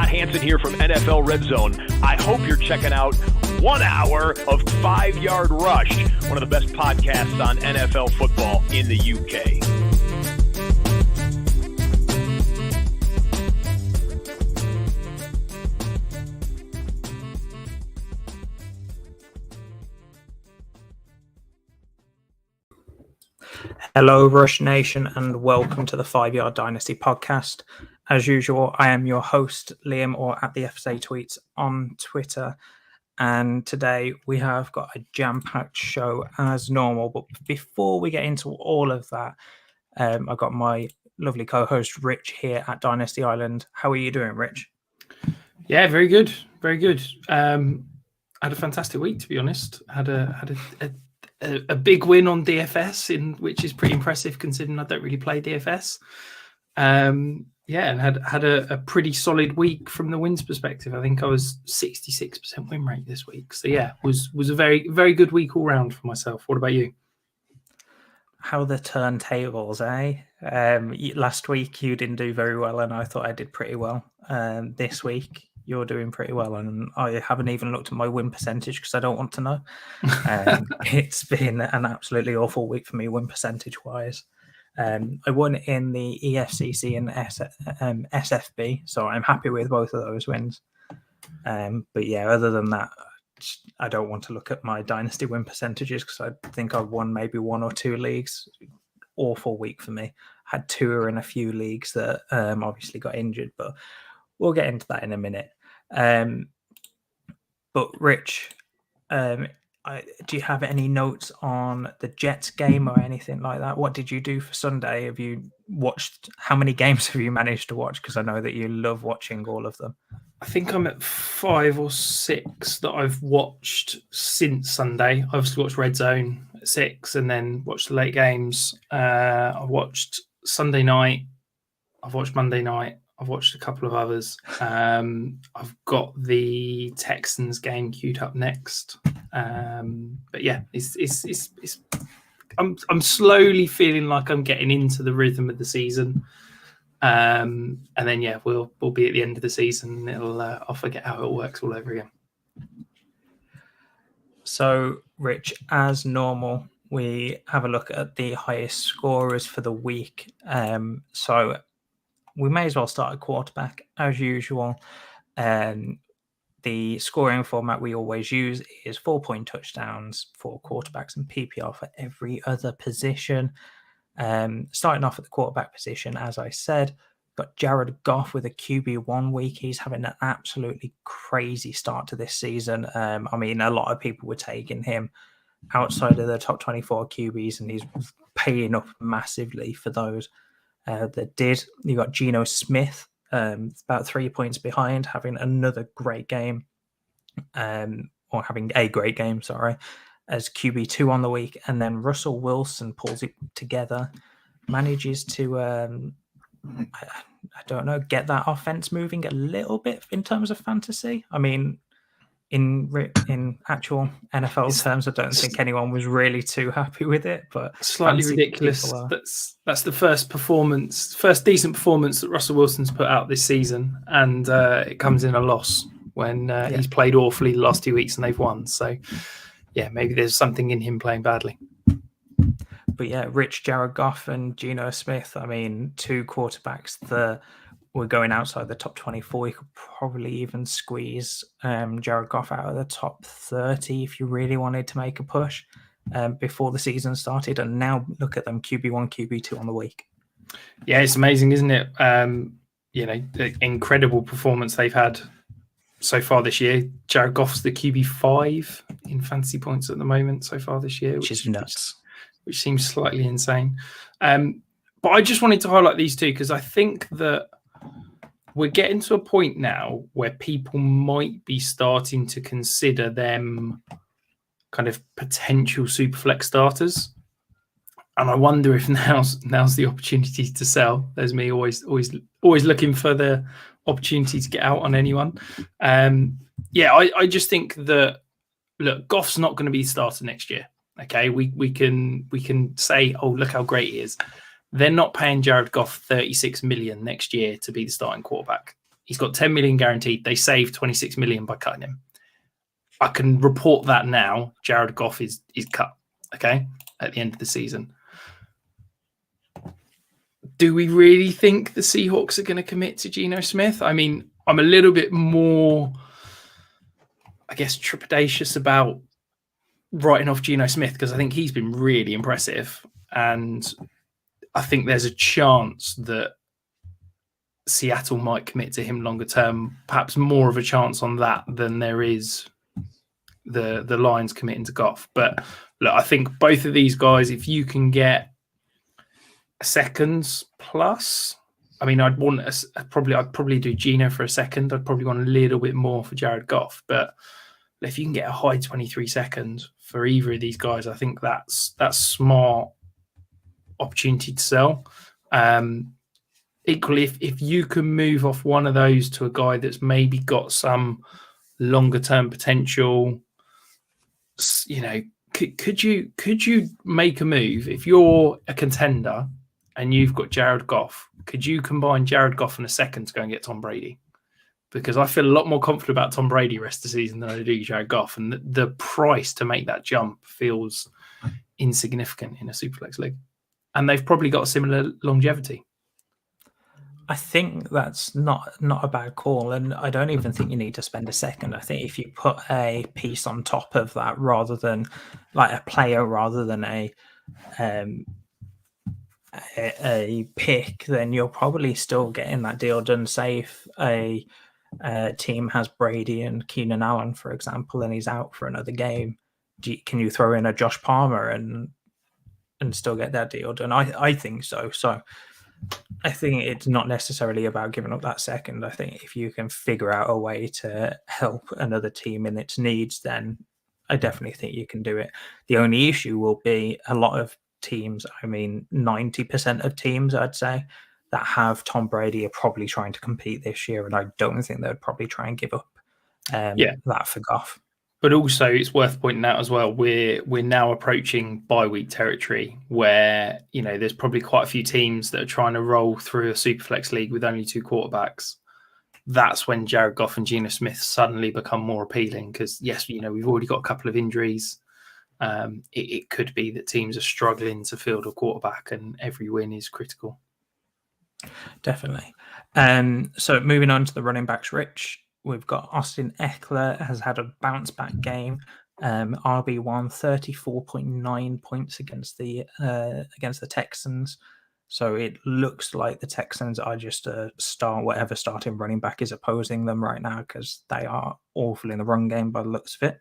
Scott Hansen here from NFL Red Zone. I hope you're checking out 1 hour of 5 Yard Rush, one of the best podcasts on NFL football in the UK. Hello, Rush Nation, and welcome to the 5 Yard Dynasty podcast. As usual, I am your host, Liam, or at the FSA Tweets on Twitter. And today we have got a jam-packed show as normal. But before we get into all of that, I've got my lovely co-host, Rich, here at Dynasty Island. How are you doing, Rich? Yeah, very good. Very good. Had a fantastic week, to be honest. Had a big win on DFS, which is pretty impressive considering I don't really play DFS. And had a pretty solid week from the wins perspective. I think I was 66% win rate this week. So yeah, was a very, very good week all round for myself. What about you? How the turntables, eh? Last week you didn't do very well, and I thought I did pretty well. This week you're doing pretty well, and I haven't even looked at my win percentage because I don't want to know. It's been an absolutely awful week for me win percentage wise. I won in the EFCC and SFB, so I'm happy with both of those wins. But yeah, other than that, I don't want to look at my dynasty win percentages because I think I've won maybe 1 or 2 leagues. Awful week for me. Had 2 in a few leagues that obviously got injured, but we'll get into that in a minute. But Rich, do you have any notes on the Jets game or anything like that? What did you do for Sunday? Have you watched? How many games have you managed to watch? Because I know that you love watching all of them. I think I'm at 5 or 6 that I've watched since Sunday. I obviously watched Red Zone at 6 and then watched the late games. I've watched Sunday night. I've watched Monday night. I've watched a couple of others. I've got the Texans game queued up next. But yeah, I'm slowly feeling like I'm getting into the rhythm of the season. And then yeah, we'll be at the end of the season. I'll forget how it works all over again. So, Rich, as normal, we have a look at the highest scorers for the week. So we may as well start at quarterback as usual. The scoring format we always use is 4-point touchdowns for quarterbacks and PPR for every other position. Starting off at the quarterback position, as I said, got Jared Goff with a QB1 week. He's having an absolutely crazy start to this season. I mean, a lot of people were taking him outside of the top 24 QBs, and he's paying up massively for those that did. You got Geno Smith, about 3 points behind, having another great game, or having a great game, sorry, as QB2 on the week. And then Russell Wilson pulls it together, manages to, I don't know, get that offense moving a little bit in terms of fantasy. I mean, in actual NFL terms, I don't think anyone was really too happy with it, but slightly ridiculous. That's the first decent performance that Russell Wilson's put out this season, and it comes in a loss when he's played awfully the last 2 weeks and they've won. So yeah, maybe there's something in him playing badly. But yeah, Rich, Jared Goff and Geno Smith, I mean, 2 quarterbacks that were going outside the top 24. You could probably even squeeze Jared Goff out of the top 30 if you really wanted to make a push before the season started. And now look at them, QB1, QB2 on the week. Yeah, it's amazing, isn't it? The incredible performance they've had so far this year. Jared Goff's the QB5 in fantasy points at the moment so far this year, which is nuts. Which seems slightly insane. But I just wanted to highlight these 2 because I think that we're getting to a point now where people might be starting to consider them kind of potential superflex starters. And I wonder if now's the opportunity to sell. There's me always looking for the opportunity to get out on anyone. I just think that, look, Goff's not going to be the starter next year. Okay, we can say, oh, look how great he is. They're not paying Jared Goff $36 million next year to be the starting quarterback. He's got 10 million guaranteed. They saved 26 million by cutting him. I can report that now. Jared Goff is cut, okay, at the end of the season. Do we really think the Seahawks are going to commit to Geno Smith? I mean, I'm a little bit more, I guess, trepidatious about writing off Geno Smith because I think he's been really impressive. And I think there's a chance that Seattle might commit to him longer term, perhaps more of a chance on that than there is the Lions committing to Goff. But look, I think both of these guys, if you can get seconds plus, I mean, I'd probably do Geno for a second. I'd probably want a little bit more for Jared Goff. But if you can get a high 23 seconds for either of these guys, I think that's smart opportunity to sell. Equally, if you can move off one of those to a guy that's maybe got some longer term potential, you know, could you make a move if you're a contender and you've got Jared Goff? Could you combine Jared Goff in a second to go and get Tom Brady? Because I feel a lot more confident about Tom Brady rest of the season than I do Jared Goff, and the price to make that jump feels insignificant in a Superflex league, and they've probably got a similar longevity. I think that's not a bad call, and I don't even think you need to spend a second. I think if you put a piece on top of that, rather than like a player, rather than a pick, then you're probably still getting that deal done. Say if a team has Brady and Keenan Allen, for example, and he's out for another game, can you throw in a Josh Palmer and still get that deal done? I think so. So I think it's not necessarily about giving up that second. I think if you can figure out a way to help another team in its needs, then I definitely think you can do it. The only issue will be a lot of teams, I mean 90% of teams I'd say, that have Tom Brady are probably trying to compete this year, and I don't think they'd probably try and give up that for Goff. But also, it's worth pointing out as well, we're now approaching bye week territory where, you know, there's probably quite a few teams that are trying to roll through a Superflex league with only two quarterbacks. That's when Jared Goff and Geno Smith suddenly become more appealing because, yes, you know, we've already got a couple of injuries. It could be that teams are struggling to field a quarterback and every win is critical. Definitely. So moving on to the running backs, Rich. We've got Austin Eckler has had a bounce back game. RB1 34.9 points against the Texans. So it looks like the Texans are just a whatever starting running back is opposing them right now because they are awful in the run game by the looks of it.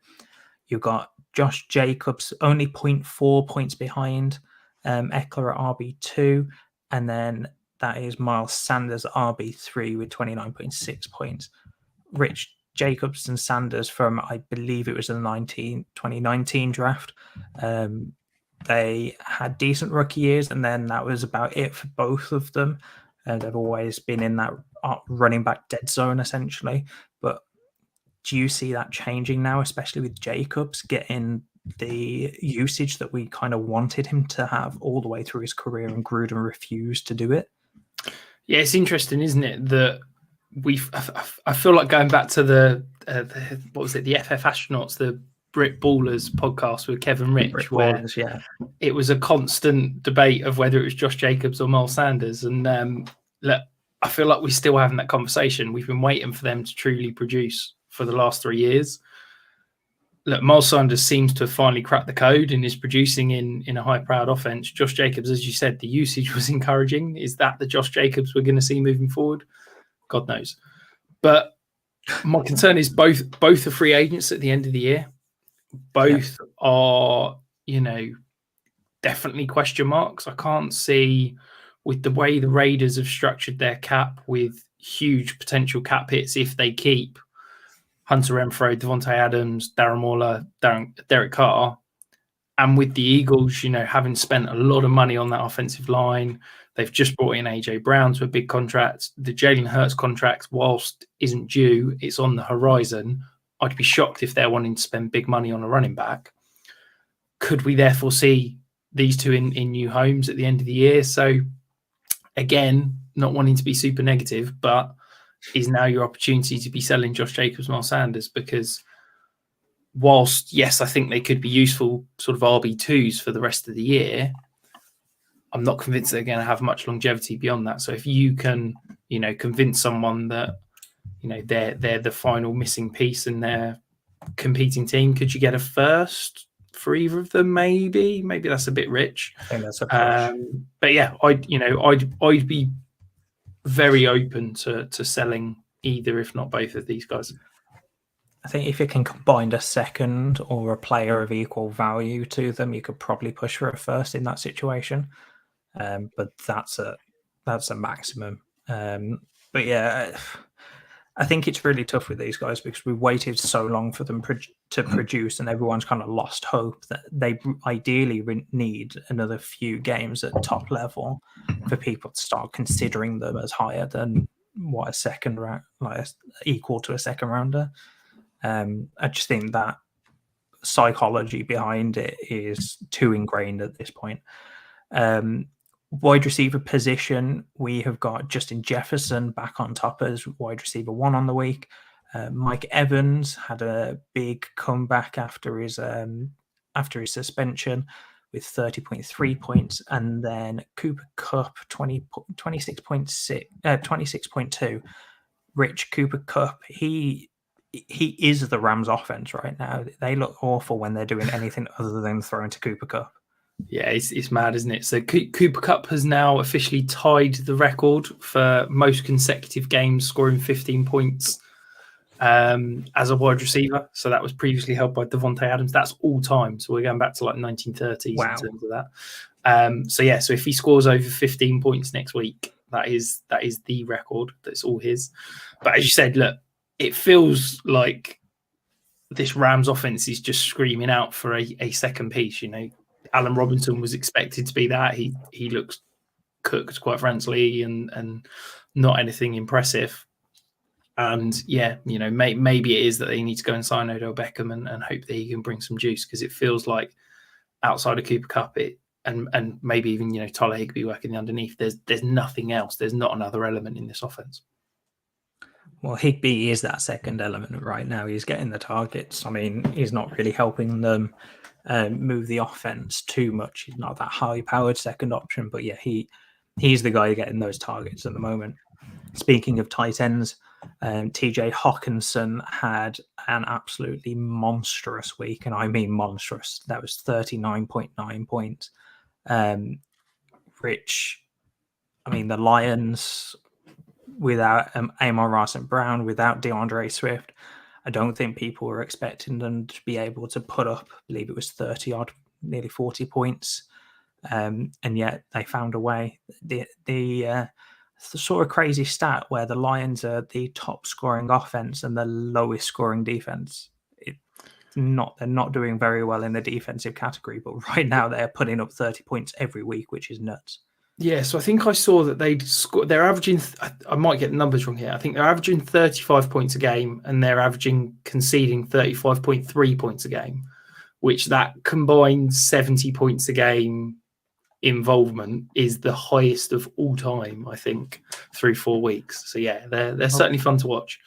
You've got Josh Jacobs only 0.4 points behind Eckler at RB2, and then that is Miles Sanders RB3 with 29.6 points. Rich, Jacobs and Sanders from, I believe it was the 2019 draft. They had decent rookie years, and then that was about it for both of them. They've always been in that running back dead zone, essentially. But do you see that changing now, especially with Jacobs getting the usage that we kind of wanted him to have all the way through his career, and Gruden refused to do it? Yeah, it's interesting, isn't it, that I feel like going back to the what was it, the FF Astronauts, the Brit Ballers podcast with Kevin Rich, where it was a constant debate of whether it was Josh Jacobs or Miles Sanders. And look, I feel like we're still having that conversation. We've been waiting for them to truly produce for the last 3 years. Look, Miles Sanders seems to have finally cracked the code and is producing in a high-powered offense. Josh Jacobs, as you said, the usage was encouraging. Is that the Josh Jacobs we're going to see moving forward? God knows. But my concern is both are free agents at the end of the year. Both are, you know, definitely question marks. I can't see, with the way the Raiders have structured their cap with huge potential cap hits if they keep Hunter Renfrow, Devontae Adams, Darren Waller, Derek Carr, and with the Eagles, you know, having spent a lot of money on that offensive line, they've just brought in AJ Brown to a big contract. The Jalen Hurts contract, whilst isn't due, it's on the horizon. I'd be shocked if they're wanting to spend big money on a running back. Could we therefore see these two in new homes at the end of the year? So again, not wanting to be super negative, but is now your opportunity to be selling Josh Jacobs, Miles Sanders, because whilst, yes, I think they could be useful sort of RB2s for the rest of the year, I'm not convinced they're going to have much longevity beyond that. So if you can, convince someone that, they're the final missing piece in their competing team, could you get a first for either of them? Maybe that's a bit rich. I think that's a push. But yeah, I'd be very open to selling either, if not both of these guys. I think if you can combine a second or a player of equal value to them, you could probably push for a first in that situation. But that's a maximum. But yeah, I think it's really tough with these guys because we waited so long for them to produce, and everyone's kind of lost hope that they ideally need another few games at top level for people to start considering them as higher than what a second round, equal to a second rounder. I just think that psychology behind it is too ingrained at this point. Wide receiver position, we have got Justin Jefferson back on top as wide receiver 1 on the week. Mike Evans had a big comeback after his suspension with 30.3 points, and then Cooper Kupp 26.2. Rich Cooper Kupp, he is the Rams offense right now. They look awful when they're doing anything other than throwing to Cooper Kupp. Yeah, it's mad, isn't it? So Cooper Kupp has now officially tied the record for most consecutive games scoring 15 points as a wide receiver. So that was previously held by Devontae Adams. That's all time. So we're going back to 1930s in terms of that. So if he scores over 15 points next week, that is the record. That's all his. But as you said, look, it feels like this Rams offense is just screaming out for a second piece. Allen Robinson was expected to be that. He looks cooked, quite frankly, and not anything impressive. And yeah, maybe it is that they need to go and sign Odell Beckham and hope that he can bring some juice, because it feels like outside of Cooper Kupp, and maybe even Tyler Higbee working underneath, there's nothing else. There's not another element in this offense. Well, Higbee is that second element right now. He's getting the targets. I mean, he's not really helping them move the offense too much. He's not that high-powered second option, but yeah, he's the guy getting those targets at the moment. Speaking of tight ends, TJ Hawkinson had an absolutely monstrous week, and I mean monstrous. That was 39.9 points. Rich, I mean, the Lions, without Amon-Ra St. Brown, without DeAndre Swift, I don't think people were expecting them to be able to put up, I believe it was 30-odd, nearly 40 points. And yet they found a way. The sort of crazy stat where the Lions are the top scoring offense and the lowest scoring defense. They're not doing very well in the defensive category, but right now they're putting up 30 points every week, which is nuts. Yeah, so I think I saw that they're averaging, I might get the numbers wrong here, I think they're averaging 35 points a game, and they're conceding 35.3 points a game, which that combined 70 points a game involvement is the highest of all time, I think, through 4 weeks. So yeah, they're certainly fun to watch.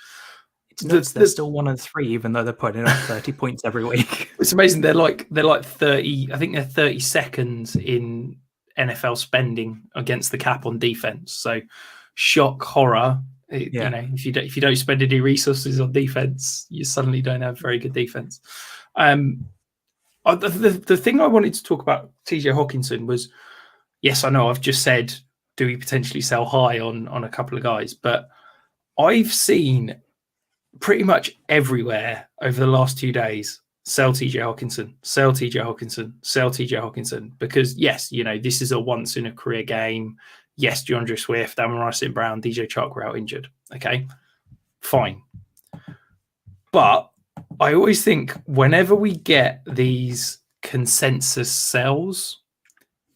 They're still 1 of 3, even though they're putting up 30 points every week. It's amazing. They're like 30. I think they're 32nd in NFL spending against the cap on defense. So shock, horror. If you don't spend any resources on defense, you suddenly don't have very good defense. The thing I wanted to talk about TJ Hawkinson was, yes, I know I've just said, do we potentially sell high on a couple of guys? But I've seen pretty much everywhere over the last 2 days, sell TJ Hawkinson, sell TJ Hawkinson, sell TJ Hawkinson. Because yes, this is a once in a career game. Yes, DeAndre Swift, Amon-Ra St. Brown, DJ Chark were out injured. Okay, fine. But I always think whenever we get these consensus sells,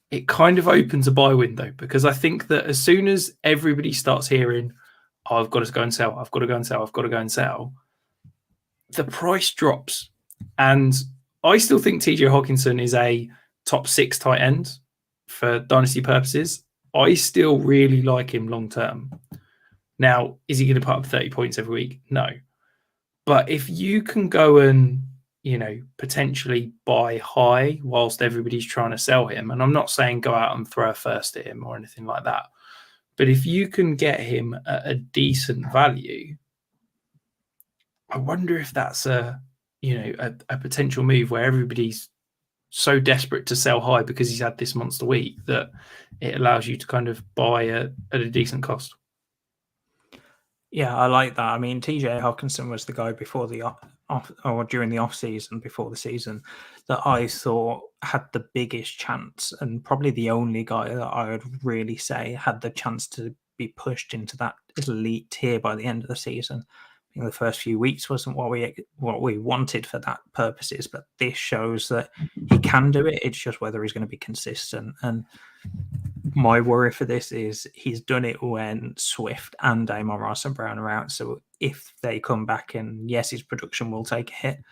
it kind of opens a buy window, because I think that as soon as everybody starts hearing, oh, I've got to go and sell, I've got to go and sell, I've got to go and sell, the price drops. And I still think TJ Hawkinson is a top 6 tight end for dynasty purposes. I still really like him long term. Now, is he going to put up 30 points every week? No. But if you can go and, potentially buy high whilst everybody's trying to sell him, and I'm not saying go out and throw a first at him or anything like that, but if you can get him at a decent value, I wonder if that's a potential move where everybody's so desperate to sell high because he's had this monster week that it allows you to kind of buy at a decent cost. Yeah, I like that. I mean, TJ Hawkinson was the guy before during the off season, before the season, that I thought had the biggest chance, and probably the only guy that I would really say had the chance to be pushed into that elite tier by the end of the season. I think the first few weeks wasn't what we wanted for that purposes, but this shows that he can do it. It's just whether he's going to be consistent. And my worry for this is he's done it when Swift and Amon-Ra St. Brown are out. So if they come back, and yes, his production will take a hit,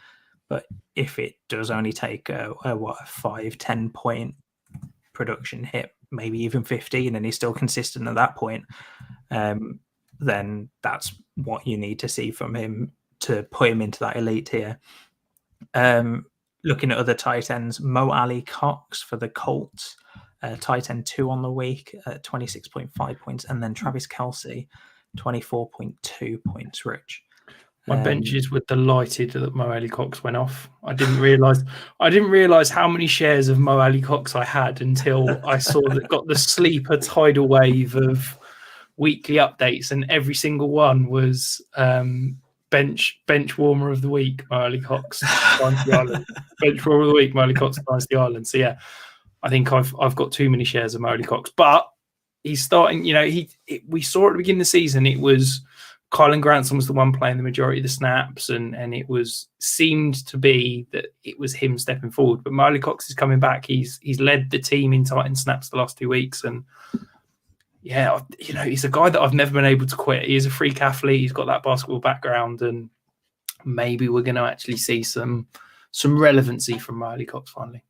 but if it does only take a 5-10 point production hit, maybe even 15, and he's still consistent at that point, then that's what you need to see from him to put him into that elite tier. Looking at other tight ends, Mo Ali Cox for the Colts, tight end 2 on the week at 26.5 points, and then Travis Kelce, 24.2 points. Rich, my benches were delighted that Mo Ali Cox went off. I didn't realize how many shares of Mo Ali Cox I had until I saw that got the sleeper tidal wave of weekly updates, and every single one was bench warmer of the week, Mo Ali Cox, Dynasty Island. Bench warmer of the week, Mo Ali Cox, Dynasty Island. So yeah, I think I've got too many shares of Mo Ali Cox, but he's starting. We saw at the beginning of the season it was Kylan Granson was the one playing the majority of the snaps, and it seemed to be that it was him stepping forward. But Mo Ali Cox is coming back. He's led the team in tight end snaps the last 2 weeks, and yeah, he's a guy that I've never been able to quit. He is a freak athlete. He's got that basketball background, and maybe we're going to actually see some relevancy from Mo Ali Cox finally.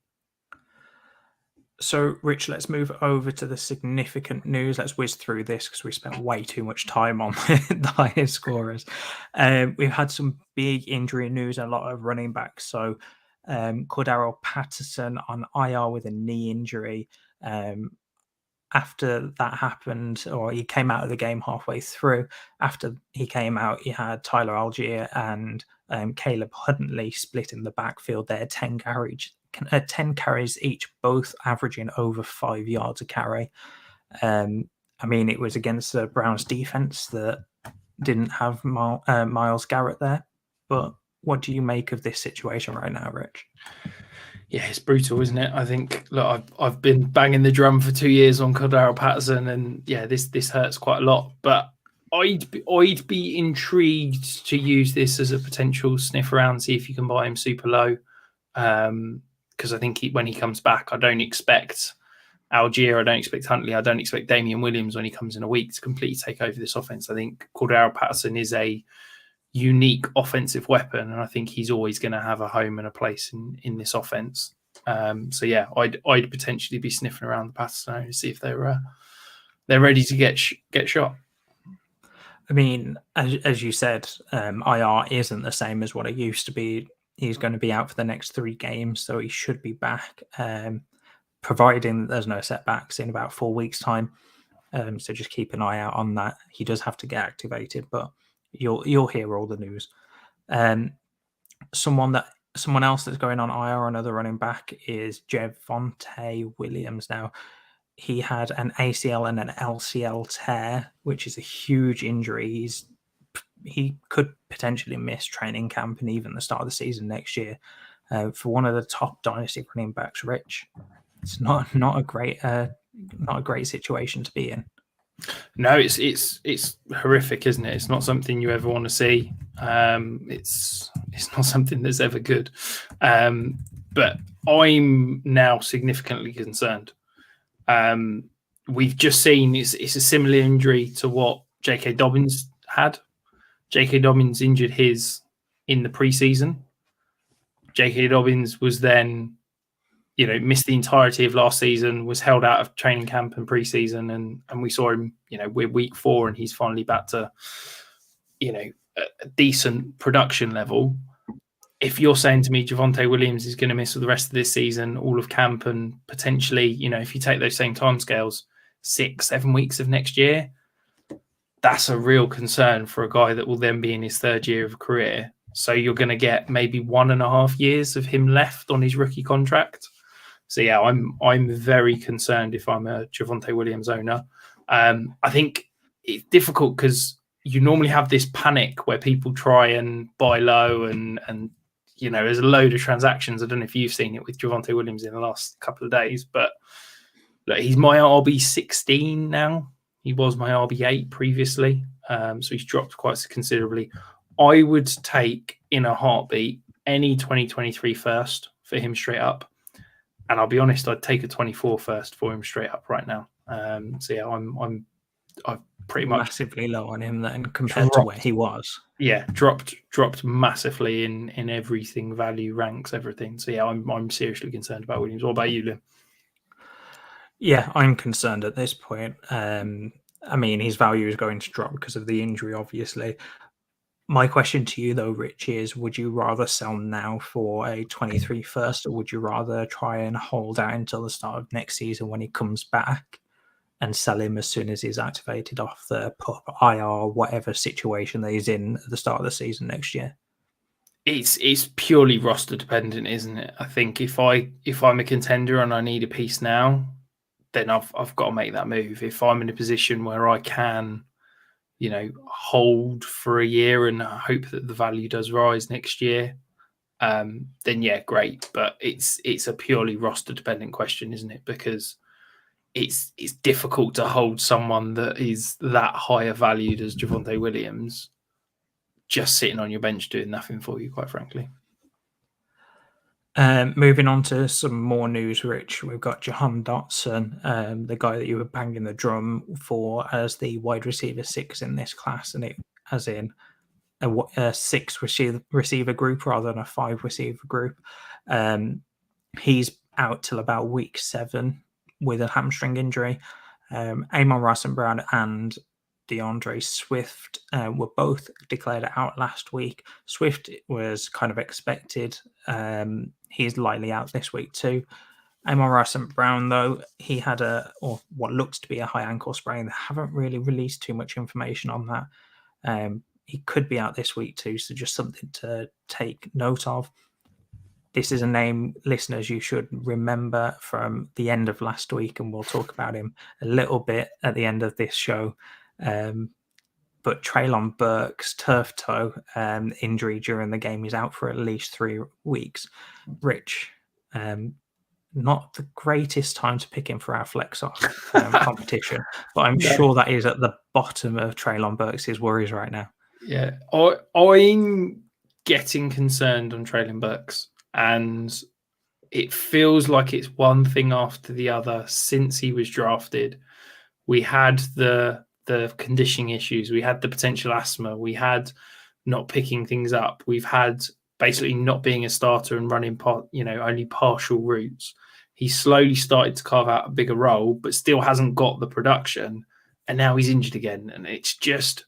So, Rich, let's move over to the significant news. Let's whiz through this because we spent way too much time on the highest scorers. We've had some big injury news and a lot of running backs. So, Cordero Patterson on IR with a knee injury. After that happened, or he came out of the game halfway through, after he came out, you had Tyler Algier and Caleb Huntley split in the backfield there, 10 carries each, both averaging over 5 yards a carry. I mean, it was against the Browns defense that didn't have Myles Garrett there. But what do you make of this situation right now, Rich? Yeah, it's brutal, isn't it? I think, look, I've been banging the drum for 2 years on Cordero Patterson, and yeah, this hurts quite a lot. But I'd be intrigued to use this as a potential sniff around, see if you can buy him super low. Because I think when he comes back, I don't expect Algier, I don't expect Huntley, I don't expect Damian Williams when he comes in a week to completely take over this offense. I think Cordero Patterson is a unique offensive weapon, and I think he's always going to have a home and a place in this offense. So yeah, I'd potentially be sniffing around the Patterson to see if they're ready to get shot. I mean, as you said, IR isn't the same as what it used to be. He's going to be out for the next 3 games, so he should be back, providing there's no setbacks in about 4 weeks' time. So just keep an eye out on that. He does have to get activated, but you'll hear all the news. Someone else that's going on IR, another running back, is Javonte Williams. Now, he had an ACL and an LCL tear, which is a huge injury. He could potentially miss training camp and even the start of the season next year. For one of the top dynasty running backs, Rich, it's not a great situation to be in. No, it's horrific, isn't it? It's not something you ever want to see. It's not something that's ever good. But I'm now significantly concerned. We've just seen it's a similar injury to what J.K. Dobbins had. J.K. Dobbins injured his in the preseason. J.K. Dobbins was then, missed the entirety of last season, was held out of training camp and preseason, and we saw him, we're week 4 and he's finally back to, a decent production level. If you're saying to me Javonte Williams is going to miss the rest of this season, all of camp, and potentially, if you take those same timescales, 6-7 weeks of next year, that's a real concern for a guy that will then be in his 3rd year of career. So you're going to get maybe 1.5 years of him left on his rookie contract. So yeah, I'm very concerned if I'm a Javonte Williams owner. I think it's difficult because you normally have this panic where people try and buy low and there's a load of transactions. I don't know if you've seen it with Javonte Williams in the last couple of days, but look, he's my RB16 now. He was my RB8 previously. So he's dropped quite considerably. I would take in a heartbeat any 2023 first for him straight up. And I'll be honest, I'd take a 24 first for him straight up right now. So yeah, I've pretty much massively low on him then compared to where he was. Yeah, dropped massively in everything, value, ranks, everything. So yeah, I'm seriously concerned about Williams. What about you, Liam? Yeah, I'm concerned at this point. His value is going to drop because of the injury, obviously. My question to you, though, Rich, is would you rather sell now for a 23 first, or would you rather try and hold out until the start of next season when he comes back and sell him as soon as he's activated off the PUP, IR, whatever situation that he's in at the start of the season next year? It's purely roster dependent, isn't it? I think if I'm a contender and I need a piece now, then I've got to make that move. If I'm in a position where I can, hold for a year and hope that the value does rise next year, then yeah, great. But it's a purely roster dependent question, isn't it? Because it's difficult to hold someone that is that higher valued as Javonte Williams just sitting on your bench doing nothing for you, quite frankly. Moving on to some more news, Rich. We've got Jahan Dotson, the guy that you were banging the drum for as the wide receiver 6 in this class, and it as in a 6 receiver group rather than a 5 receiver group. He's out till about week 7 with a hamstring injury. Amon-Ra St. Brown and DeAndre Swift were both declared out last week. Swift was kind of expected. He's likely out this week too. Amon-Ra St. Brown, though, he had what looks to be a high ankle sprain. They haven't really released too much information on that. He could be out this week too, so just something to take note of. This is a name, listeners, you should remember from the end of last week, and we'll talk about him a little bit at the end of this show. But Treylon Burks' turf toe injury during the game is out for at least 3 weeks. Rich, not the greatest time to pick him for our flex off competition, but I'm sure that is at the bottom of Treylon Burks' worries right now. Yeah, I'm getting concerned on Treylon Burks, and it feels like it's one thing after the other since he was drafted. We had the conditioning issues, we had the potential asthma, we had not picking things up, we've had basically not being a starter and running only partial routes. He slowly started to carve out a bigger role, but still hasn't got the production, and now he's injured again. And it's just,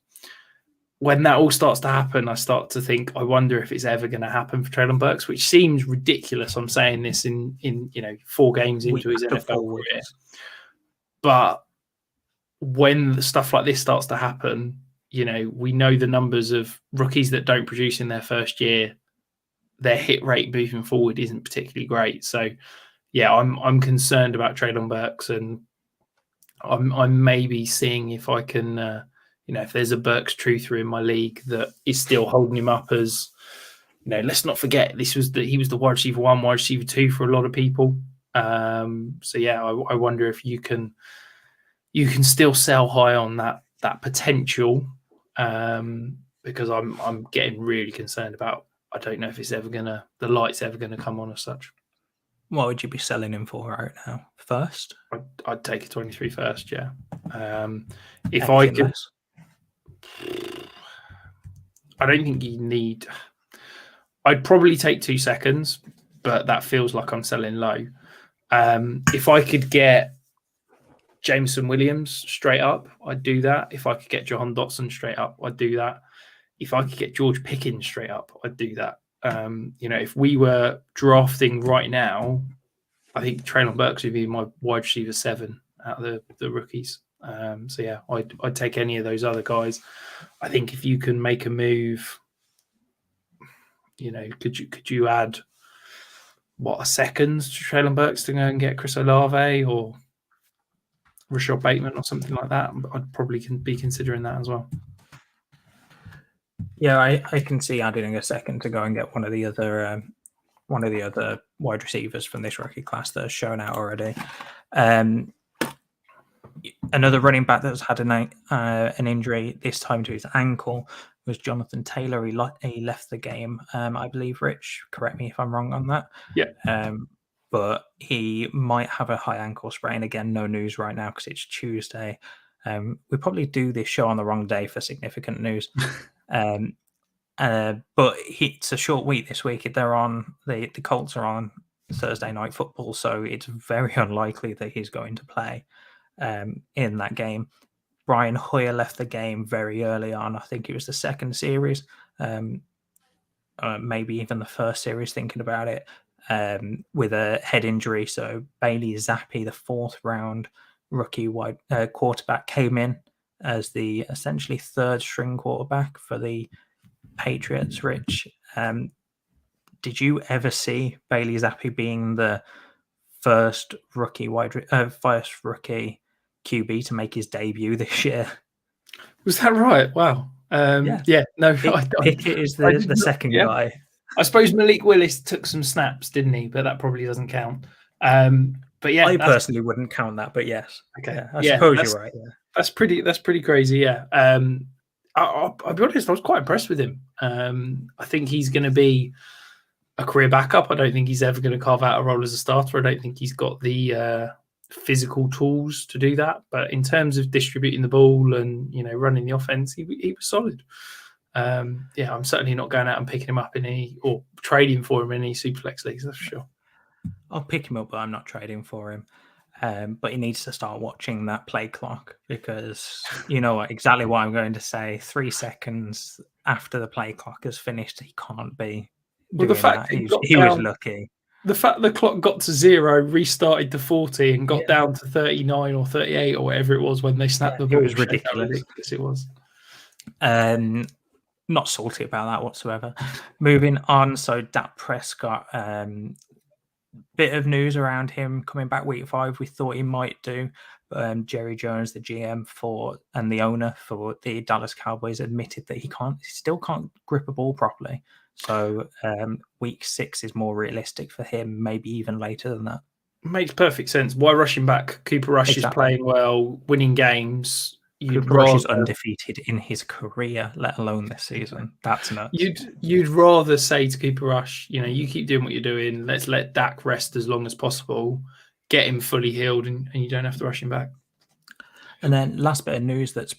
when that all starts to happen, I start to think, I wonder if it's ever going to happen for Treylon Burks, which seems ridiculous. I'm saying this in 4 games into his NFL career, but when stuff like this starts to happen, we know the numbers of rookies that don't produce in their first year, their hit rate moving forward isn't particularly great. So, yeah, I'm concerned about Treylon Burks, and I'm maybe seeing if I can, if there's a Burks truther in my league that is still holding him up as, let's not forget he was the wide receiver 1, wide receiver 2 for a lot of people. So yeah, I wonder if you can still sell high on that potential, because I'm getting really concerned about, I don't know if it's the light's ever gonna come on as such. What would you be selling him for right now? First? I'd take a 23 first, yeah. If Anything I could, less? I don't think you need. I'd probably take 2 seconds, but that feels like I'm selling low. If I could get Jameson Williams straight up, I'd do that. If I could get Jahan Dotson straight up, I'd do that. If I could get George Pickens straight up, I'd do that. If we were drafting right now, I think Traylon Burks would be my wide receiver 7 out of the rookies. I'd take any of those other guys. I think if you can make a move, could you add a second to Traylon Burks to go and get Chris Olave or Rashad Bateman or something like that? I'd probably be considering that as well. Yeah, I can see adding a second to go and get one of the other wide receivers from this rookie class that has shown out already. Another running back that's had an injury, this time to his ankle, was Jonathan Taylor. He left the game, I believe. Rich, correct me if I'm wrong on that. Yeah. But he might have a high ankle sprain. Again, no news right now because it's Tuesday. We probably do this show on the wrong day for significant news. But it's a short week this week. They're on the Colts are on Thursday Night Football, so it's very unlikely that he's going to play in that game. Brian Hoyer left the game very early on. I think it was the second series, maybe even the first series, thinking about it, with a head injury. So Bailey Zappi, the 4th round rookie quarterback, came in as the essentially 3rd string quarterback for the Patriots. Rich, did you ever see Bailey Zappi being the first rookie QB to make his debut this year? Was that right? Wow. Yeah. No, Pickett is the second guy. I suppose Malik Willis took some snaps, didn't he? But that probably doesn't count. But yeah, I personally wouldn't count that. But yes, okay. I suppose you're right. Yeah, that's pretty crazy. Yeah. I'll be honest, I was quite impressed with him. I think he's going to be a career backup. I don't think he's ever going to carve out a role as a starter. I don't think he's got the physical tools to do that. But in terms of distributing the ball and running the offense, he was solid. I'm certainly not going out and picking him up or trading for him in any Superflex leagues. That's for sure. I'll pick him up, but I'm not trading for him. But he needs to start watching that play clock, because you know exactly what I'm going to say. 3 seconds after the play clock has finished, he can't be doing the fact that. He was lucky. The fact the clock got to 0, restarted to 40, and got down to 39 or 38 or whatever it was when they snapped the ball. It was ridiculous. It was. Not salty about that whatsoever. Moving on, so Dak Prescott, bit of news around him coming back week 5. We thought he might do, but Jerry Jones, the GM and the owner for the Dallas Cowboys, admitted that he still can't grip a ball properly. So week 6 is more realistic for him, maybe even later than that. Makes perfect sense. Why rush him back? Cooper Rush is playing well, winning games. Cooper Rush is undefeated in his career, let alone this season. That's nuts. You'd rather say to Cooper Rush, you keep doing what you're doing. Let's let Dak rest as long as possible. Get him fully healed, and you don't have to rush him back. And then last bit of news that's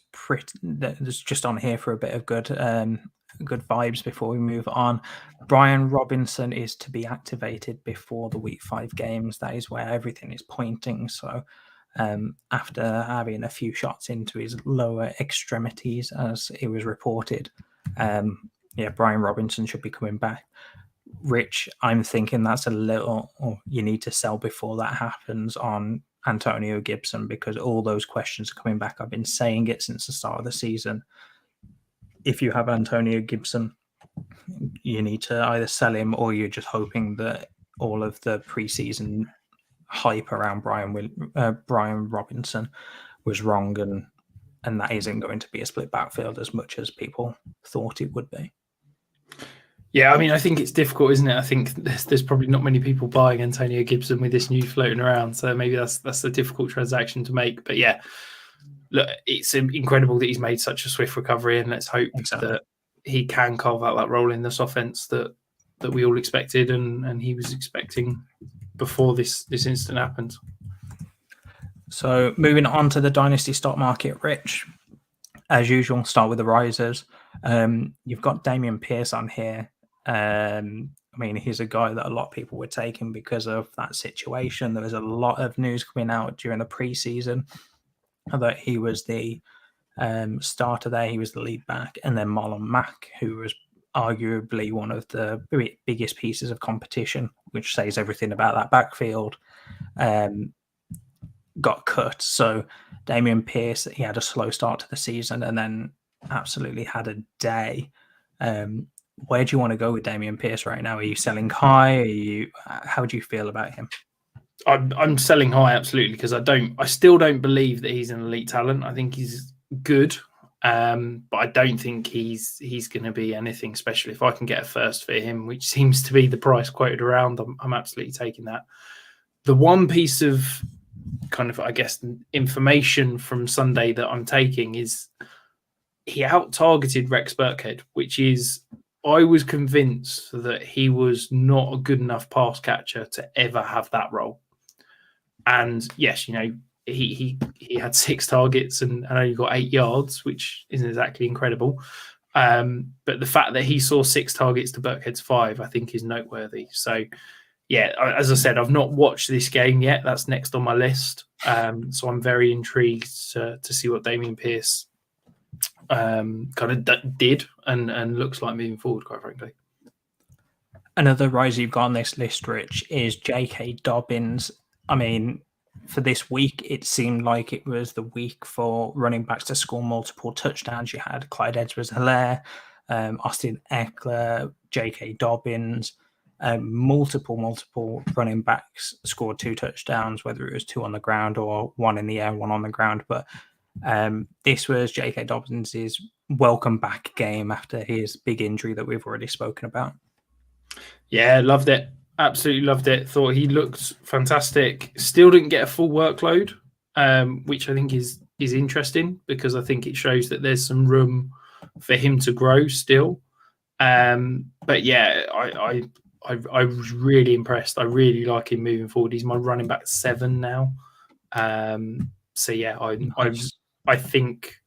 just on here for a bit of good vibes before we move on. Brian Robinson is to be activated before the week 5 games. That is where everything is pointing. So after having a few shots into his lower extremities, as it was reported, Brian Robinson should be coming back. Rich, I'm thinking that's a little, you need to sell before that happens on Antonio Gibson, because all those questions are coming back. I've been saying it since the start of the season. If you have Antonio Gibson, you need to either sell him, or you're just hoping that all of the preseason hype around Brian Robinson was wrong, and that isn't going to be a split backfield as much as people thought it would be. Yeah, I mean, I think it's difficult, isn't it? I think there's probably not many people buying Antonio Gibson with this news floating around, so maybe that's a difficult transaction to make. But yeah, look, it's incredible that he's made such a swift recovery, and let's hope that he can carve out that role in this offense that we all expected and he was expecting before this incident happened. So moving on to the Dynasty stock market, Rich, as usual, start with the risers. You've got Damian Pierce on here. I mean, he's a guy that a lot of people were taking because of that situation. There was a lot of news coming out during the preseason that he was the starter there. He was the lead back. And then Marlon Mack, who was arguably one of the biggest pieces of competition, which says everything about that backfield, got cut. So Dameon Pierce, he had a slow start to the season and then absolutely had a day. Where do you want to go with Dameon Pierce right now? Are you selling high? How do you feel about him? I'm selling high, absolutely, because I still don't believe that he's an elite talent. I think he's good, but I don't think he's going to be anything special. If I can get a first for him, which seems to be the price quoted around, I'm absolutely taking that. The one piece of kind of, I guess, information from Sunday that I'm taking is he out-targeted Rex Burkhead, which is, I was convinced that he was not a good enough pass catcher to ever have that role. And yes, he had 6 targets and only got 8 yards, which isn't exactly incredible. But the fact that he saw 6 targets to Burkhead's 5, I think, is noteworthy. So, yeah, as I said, I've not watched this game yet. That's next on my list. So I'm very intrigued to see what Dameon Pierce kind of did and looks like moving forward, quite frankly. Another rise you've got on this list, Rich, is J.K. Dobbins. I mean, for this week, it seemed like it was the week for running backs to score multiple touchdowns. You had Clyde Edwards-Helaire, Austin Eckler, J.K. Dobbins, multiple running backs scored 2 touchdowns, whether it was 2 on the ground or 1 in the air, 1 on the ground. But this was J.K. Dobbins' welcome back game after his big injury that we've already spoken about. Yeah, loved it. Absolutely loved it. Thought he looked fantastic. Still didn't get a full workload, which I think is interesting because I think it shows that there's some room for him to grow still. But yeah, I was really impressed. I really like him moving forward. He's my running back 7 now. So yeah, I think.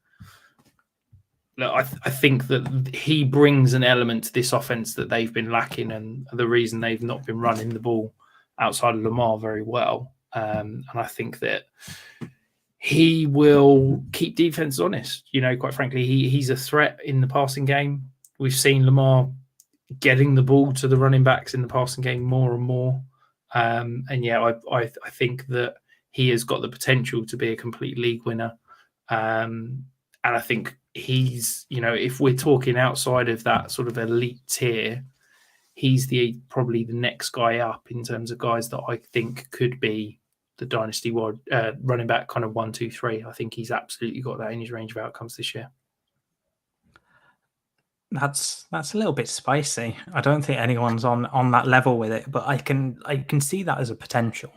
Look, I think that he brings an element to this offense that they've been lacking, and the reason they've not been running the ball outside of Lamar very well. And I think that he will keep defenses honest. Quite frankly, he's a threat in the passing game. We've seen Lamar getting the ball to the running backs in the passing game more and more. And yeah, I think that he has got the potential to be a complete league winner. And I think he's, if we're talking outside of that sort of elite tier, he's probably the next guy up in terms of guys that I think could be the Dynasty running back kind of 1, 2, 3. I think he's absolutely got that in his range of outcomes this year. That's a little bit spicy. I don't think anyone's on that level with it, but I can see that as a potential.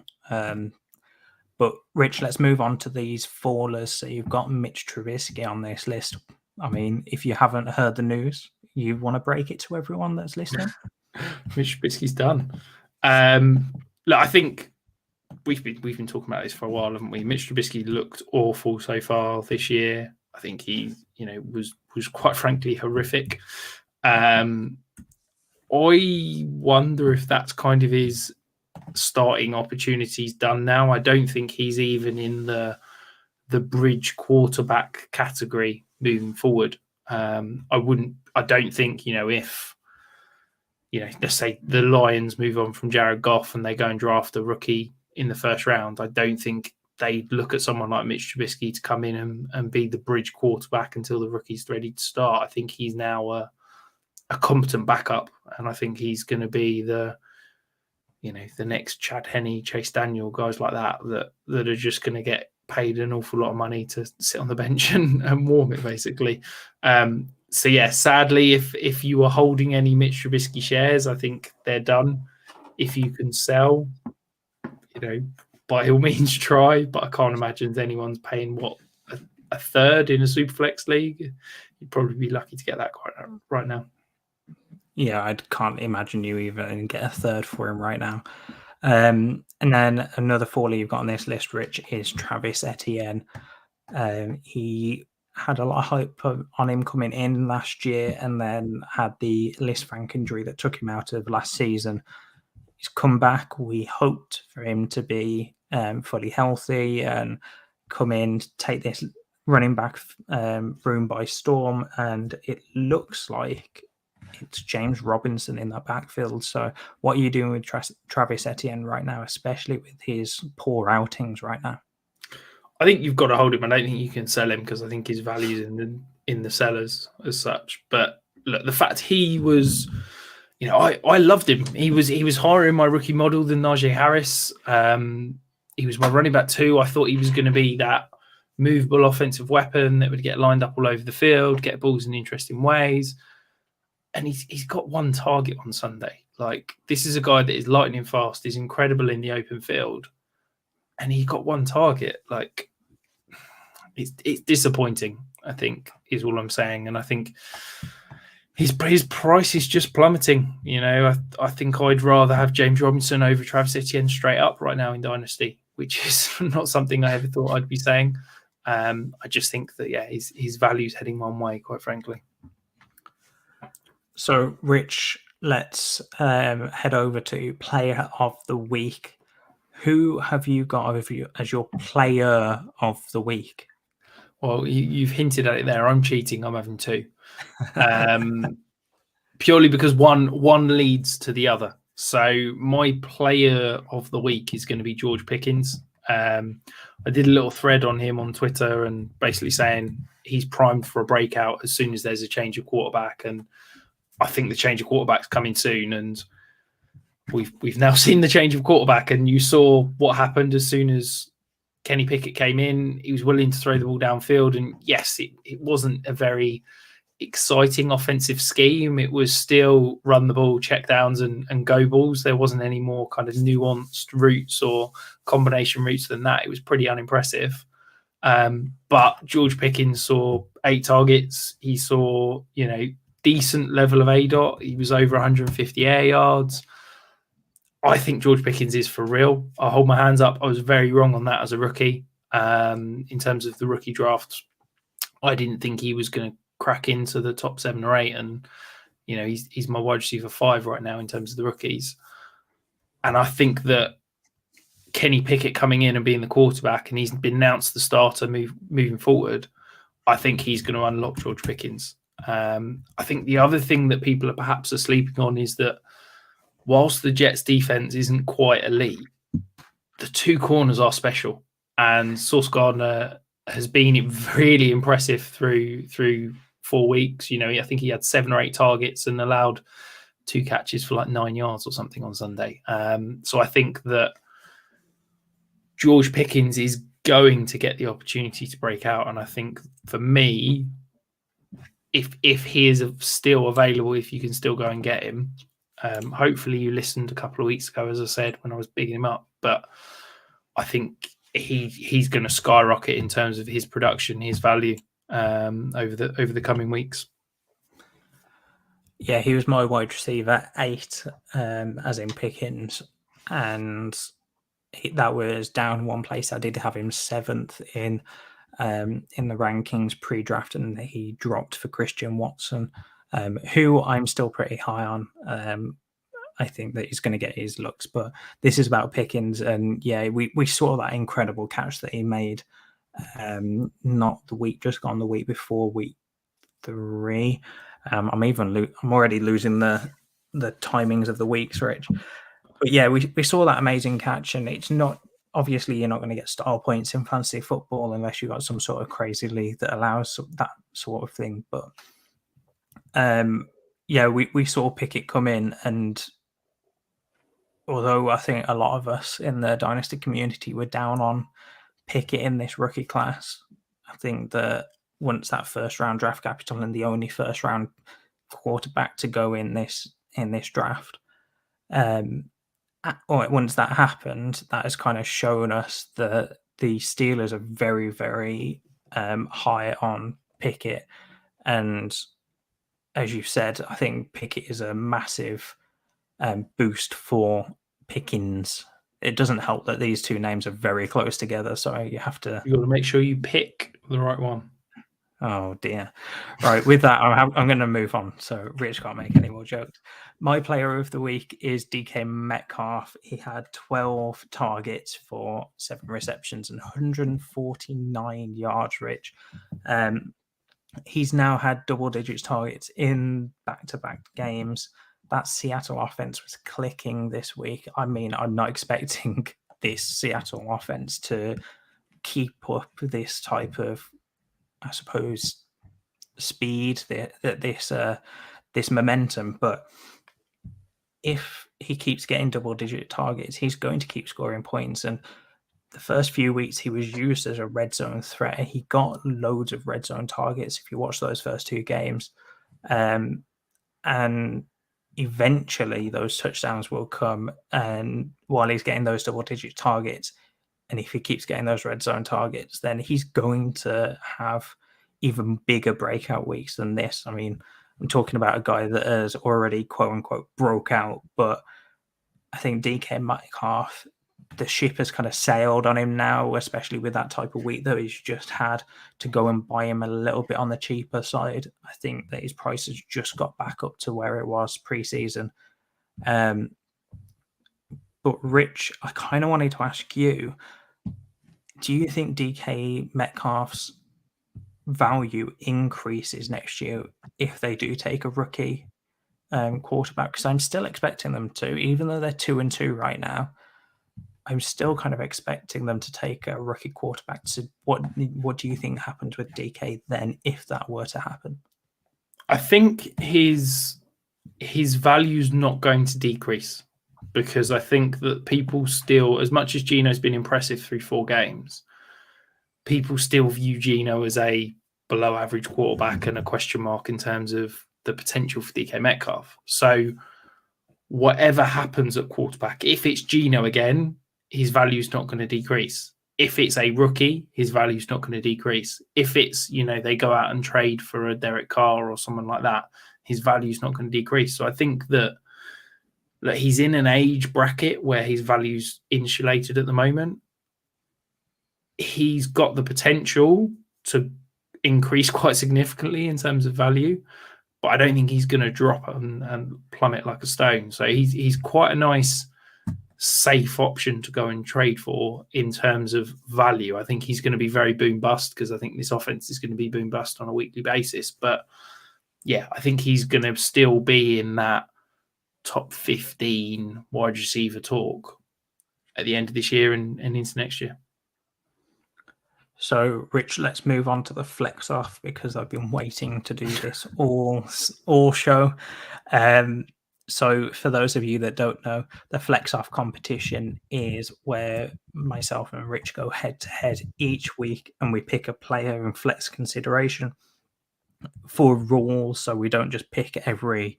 But Rich, let's move on to these fallers. So you've got Mitch Trubisky on this list. I mean, if you haven't heard the news, you want to break it to everyone that's listening? Mitch Trubisky's done. Look, I think we've been talking about this for a while, haven't we? Mitch Trubisky looked awful so far this year. I think he, was quite frankly horrific. I wonder if that's kind of his starting opportunities done now. I don't think he's even in the bridge quarterback category moving forward. I don't think, if let's say the Lions move on from Jared Goff and they go and draft a rookie in the first round, I don't think they look at someone like Mitch Trubisky to come in and be the bridge quarterback until the rookie's ready to start. I think he's now a competent backup, and I think he's going to be the next Chad Henne, Chase Daniel, guys like that are just going to get paid an awful lot of money to sit on the bench and warm it, basically. So yeah, sadly, if you are holding any Mitch Trubisky shares, I think they're done. If you can sell, by all means try, but I can't imagine anyone's paying a third in a Superflex league. You'd probably be lucky to get that right now. Yeah, I can't imagine you even get a third for him right now. And then another faller you've got on this list, Rich, is Travis Etienne. He had a lot of hope on him coming in last year, and then had the Lisfranc injury that took him out of last season. He's come back. We hoped for him to be fully healthy and come in, take this running back room by storm, and it looks like it's James Robinson in that backfield. So what are you doing with Travis Etienne right now, especially with his poor outings right now? I think you've got to hold him. I don't think you can sell him because I think his value's in the sellers as such. But look, the fact he was, I loved him. He was higher in my rookie model than Najee Harris. He was my running back 2. I thought he was going to be that movable offensive weapon that would get lined up all over the field, get balls in interesting ways. And he's got 1 target on Sunday. Like, this is a guy that is lightning fast, is incredible in the open field, and he got 1 target. Like, it's disappointing, I think, is all I'm saying. And I think his price is just plummeting. I think I'd rather have James Robinson over Travis Etienne straight up right now in Dynasty, which is not something I ever thought I'd be saying. I just think that, his value's heading one way, quite frankly. So, Rich, let's head over to Player of the Week. Who have you got over you as your Player of the Week? Well, you've hinted at it there. I'm cheating. I'm having 2. Purely because one leads to the other. So my Player of the Week is going to be George Pickens. I did a little thread on him on Twitter and basically saying he's primed for a breakout as soon as there's a change of quarterback. And I think the change of quarterback's coming soon, and we've now seen the change of quarterback. And you saw what happened as soon as Kenny Pickett came in. He was willing to throw the ball downfield, and yes, it wasn't a very exciting offensive scheme. It was still run the ball, check downs, and go balls. There wasn't any more kind of nuanced routes or combination routes than that. It was pretty unimpressive. But George Pickens saw 8 targets. He saw, decent level of ADOT. He was over 150 air yards. I think George Pickens is for real. I'll hold my hands up. I was very wrong on that as a rookie. In terms of the rookie draft, I didn't think he was going to crack into the top 7 or 8. And, he's my wide receiver 5 right now in terms of the rookies. And I think that Kenny Pickett coming in and being the quarterback, and he's been announced the starter moving forward, I think he's going to unlock George Pickens. I think the other thing that people are perhaps sleeping on is that whilst the Jets defense isn't quite elite, the 2 corners are special. And Sauce Gardner has been really impressive through 4 weeks. I think he had 7 or 8 targets and allowed 2 catches for like 9 yards or something on Sunday. So I think that George Pickens is going to get the opportunity to break out. And I think for me, if he is still available, if you can still go and get him, hopefully you listened a couple of weeks ago, as I said, when I was bigging him up. But I think he's going to skyrocket in terms of his production, his value over the coming weeks. Yeah, he was my wide receiver 8, as in Pickens, and that was down 1 place. I did have him 7th in the rankings pre-draft, and he dropped for Christian Watson, who I'm still pretty high on. I think that he's going to get his looks, but this is about Pickens. And yeah, we saw that incredible catch that he made, not the week just gone, the week before, week 3. I'm already losing the timings of the weeks, Rich. But yeah, we saw that amazing catch, and it's not, obviously you're not going to get star points in fantasy football unless you've got some sort of crazy league that allows that sort of thing. But we saw Pickett come in, and although I think a lot of us in the Dynasty community were down on Pickett in this rookie class, I think that once that first round draft capital and the only first round quarterback to go in this draft, once that happened, that has kind of shown us that the Steelers are very, very high on Pickett. And as you've said, I think Pickett is a massive boost for Pickens. It doesn't help that these 2 names are very close together, so you got to make sure you pick the right one. Oh dear. Right, with that, I'm going to move on so Rich can't make any more jokes. My player of the week is DK Metcalf. He had 12 targets for 7 receptions and 149 yards, Rich. He's now had double digits targets in back-to-back games. That Seattle offense was clicking this week. I mean, I'm not expecting this Seattle offense to keep up this type of, I suppose, speed, this momentum. But if he keeps getting double-digit targets, he's going to keep scoring points. And the first few weeks he was used as a red zone threat. He got loads of red zone targets if you watch those first 2 games. And eventually those touchdowns will come. And while he's getting those double-digit targets, and if he keeps getting those red zone targets, then he's going to have even bigger breakout weeks than this. I mean, I'm talking about a guy that has already, quote unquote, broke out. But I think DK Metcalf, the ship has kind of sailed on him now, especially with that type of week that he's just had, to go and buy him a little bit on the cheaper side. I think that his price has just got back up to where it was pre-season. But Rich, I kind of wanted to ask you, do you think DK Metcalf's value increases next year if they do take a rookie quarterback? Because I'm still expecting them to, even though they're 2-2 right now. I'm still kind of expecting them to take a rookie quarterback. So what do you think happens with DK then if that were to happen? I think his value's not going to decrease, because I think that people still, as much as Gino's been impressive through 4 games, people still view Gino as a below average quarterback and a question mark in terms of the potential for DK Metcalf. So whatever happens at quarterback, if it's Gino again, his value's not going to decrease. If it's a rookie, his value's not going to decrease. If it's, they go out and trade for a Derek Carr or someone like that, his value's not going to decrease. So I think that he's in an age bracket where his value's insulated at the moment. He's got the potential to increase quite significantly in terms of value, but I don't think he's going to drop and plummet like a stone. So he's quite a nice, safe option to go and trade for in terms of value. I think he's going to be very boom bust, because I think this offense is going to be boom bust on a weekly basis. But yeah, I think he's going to still be in that top 15 wide receiver talk at the end of this year and into next year. So, Rich, let's move on to the flex off, because I've been waiting to do this all show. So for those of you that don't know, the flex off competition is where myself and Rich go head to head each week, and we pick a player in flex consideration for rules. So we don't just pick every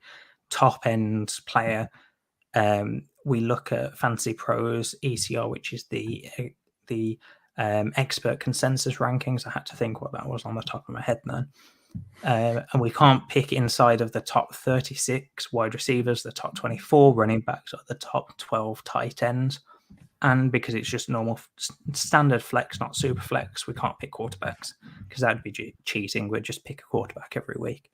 top end player. We look at Fantasy Pros ECR, which is the expert consensus rankings. I had to think what that was on the top of my head then. And we can't pick inside of the top 36 wide receivers, the top 24 running backs, or the top 12 tight ends. And because it's just normal standard flex, not super flex, we can't pick quarterbacks, because that'd be cheating. We'd just pick a quarterback every week.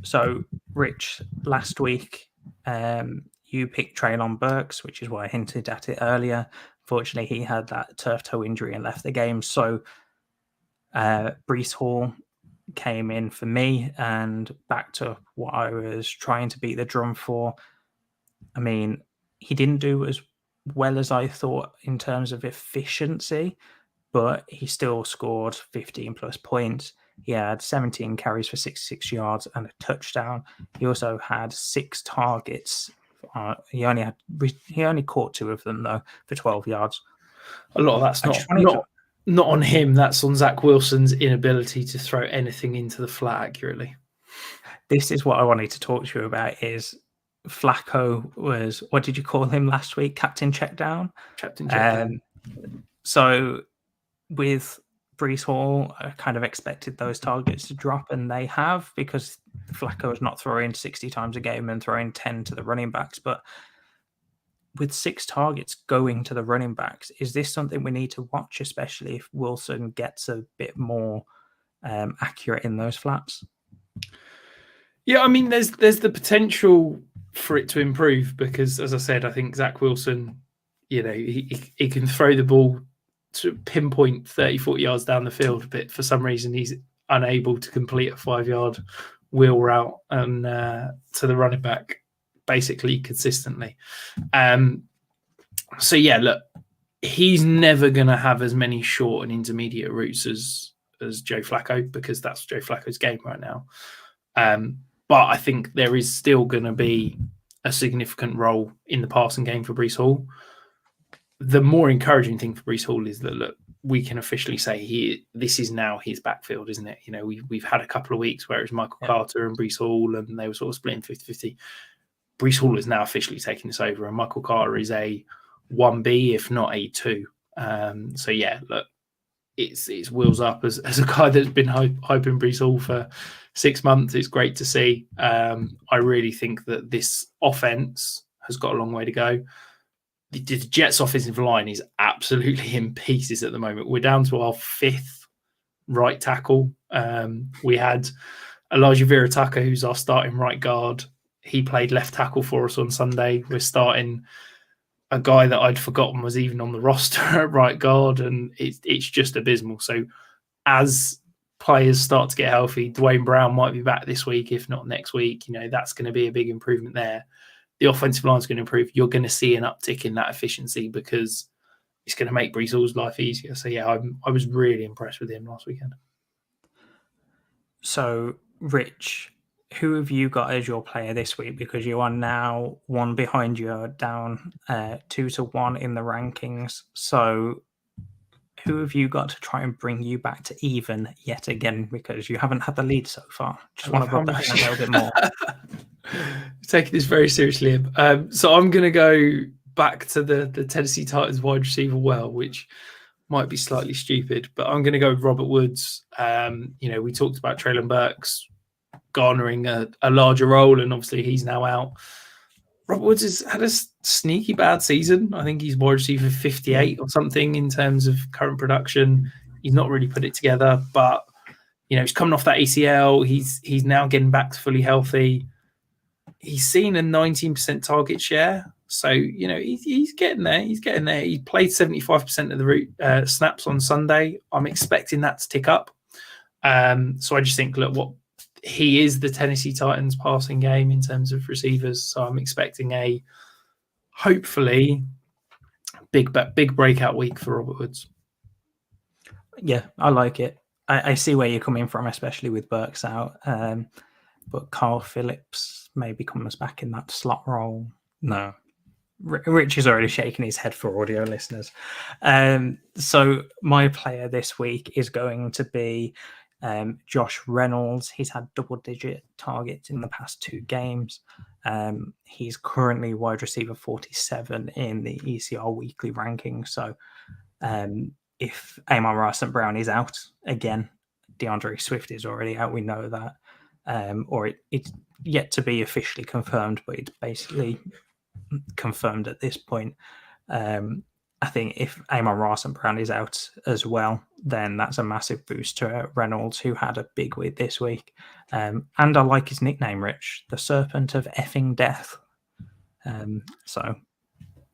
So, Rich, last week you picked Treylon Burks, which is why I hinted at it earlier. Fortunately, he had that turf toe injury and left the game. So Breece Hall came in for me and backed up what I was trying to beat the drum for. I mean, he didn't do as well as I thought in terms of efficiency, but he still scored 15 plus points. He had 17 carries for 66 yards and a touchdown. He also had 6 targets. He only caught 2 of them though for 12 yards. A lot of that's not on him. That's on Zach Wilson's inability to throw anything into the flat accurately. This is what I wanted to talk to you about. Is Flacco was, what did you call him last week? Captain Checkdown. Captain Checkdown. So with Breece Hall, I kind of expected those targets to drop, and they have, because Flacco is not throwing 60 times a game and throwing 10 to the running backs. But with 6 targets going to the running backs, is this something we need to watch, especially if Wilson gets a bit more accurate in those flats? Yeah, I mean, there's the potential for it to improve because, as I said, I think Zach Wilson, he can throw the ball to pinpoint 30, 40 yards down the field, but for some reason he's unable to complete a 5-yard wheel route and to the running back basically consistently. So yeah, look, he's never going to have as many short and intermediate routes as Joe Flacco because that's Joe Flacco's game right now. But I think there is still going to be a significant role in the passing game for Breece Hall. The more encouraging thing for Breece Hall is that, look, we can officially say this is now his backfield, isn't it? We've had a couple of weeks where it was Michael Carter and Breece Hall, and they were sort of splitting 50-50. Breece Hall is now officially taking this over, and Michael Carter is a 1B, if not a 2. So yeah, look, it's wheels up as a guy that's been hyping Breece Hall for 6 months. It's great to see. I really think that this offense has got a long way to go. The Jets' offensive line is absolutely in pieces at the moment. We're down to our 5th right tackle. We had Elijah Vera-Tucker, who's our starting right guard. He played left tackle for us on Sunday. We're starting a guy that I'd forgotten was even on the roster at right guard, and it's just abysmal. So as players start to get healthy, Dwayne Brown might be back this week, if not next week. That's going to be a big improvement there. The offensive line is going to improve. You're going to see an uptick in that efficiency because it's going to make Breece Hall's life easier. So yeah, I was really impressed with him last weekend. So, Rich, who have you got as your player this week? Because you are now one behind you, down 2-1 in the rankings. So who have you got to try and bring you back to even yet again? Because you haven't had the lead so far. Just want to rub that in a little bit more. Taking this very seriously. So I'm going to go back to the Tennessee Titans wide receiver which might be slightly stupid, but I'm going to go with Robert Woods. We talked about Treylon Burks garnering a larger role, and obviously he's now out. Robert Woods has had a sneaky bad season. I think he's wide receiver 58 or something in terms of current production. He's not really put it together, but he's coming off that ACL. He's now getting back to fully healthy. He's seen a 19% target share. So, he's getting there. He's getting there. He played 75% of the snaps on Sunday. I'm expecting that to tick up. So I just think, look, he is the Tennessee Titans passing game in terms of receivers. So I'm expecting a hopefully big breakout week for Robert Woods. Yeah, I like it. I see where you're coming from, especially with Burks out. But Carl Phillips maybe comes back in that slot role. No. Rich is already shaking his head for audio listeners. So my player this week is going to be Josh Reynolds. He's had double-digit targets in the past 2 games. He's currently wide receiver 47 in the ECR weekly ranking. So if Amon-Ra St. Brown is out again, DeAndre Swift is already out. We know that. Or it's yet to be officially confirmed, but it's basically confirmed at this point. I think if Amon-Ra St. Brown is out as well, then that's a massive boost to Reynolds, who had a big week this week. And I like his nickname, Rich, the Serpent of Effing Death. So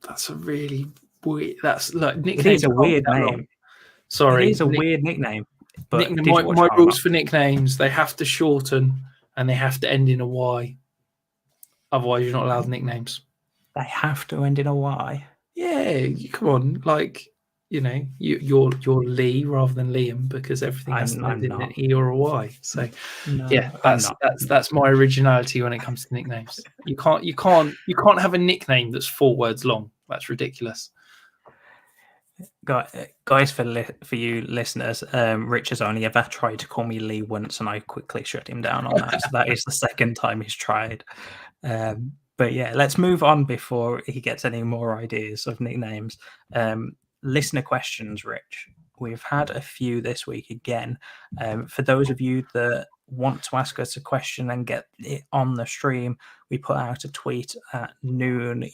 that's a really weird. That's like nickname. It is a weird name. Long. Sorry, it is a weird nickname. But my rules for nicknames: they have to shorten and they have to end in a Y. Otherwise, you're not allowed nicknames. They have to end in a Y. Yeah, come on, you're Lee rather than Liam because everything has to end in an E or a Y. So yeah, that's my originality when it comes to nicknames. You can't have a nickname that's 4 words long. That's ridiculous. Guys, for you listeners, Rich has only ever tried to call me Lee once, and I quickly shut him down on that. So that is the second time he's tried. But yeah, let's move on before he gets any more ideas of nicknames. Listener questions, Rich. We've had a few this week again. For those of you that want to ask us a question and get it on the stream, we put out a tweet at noon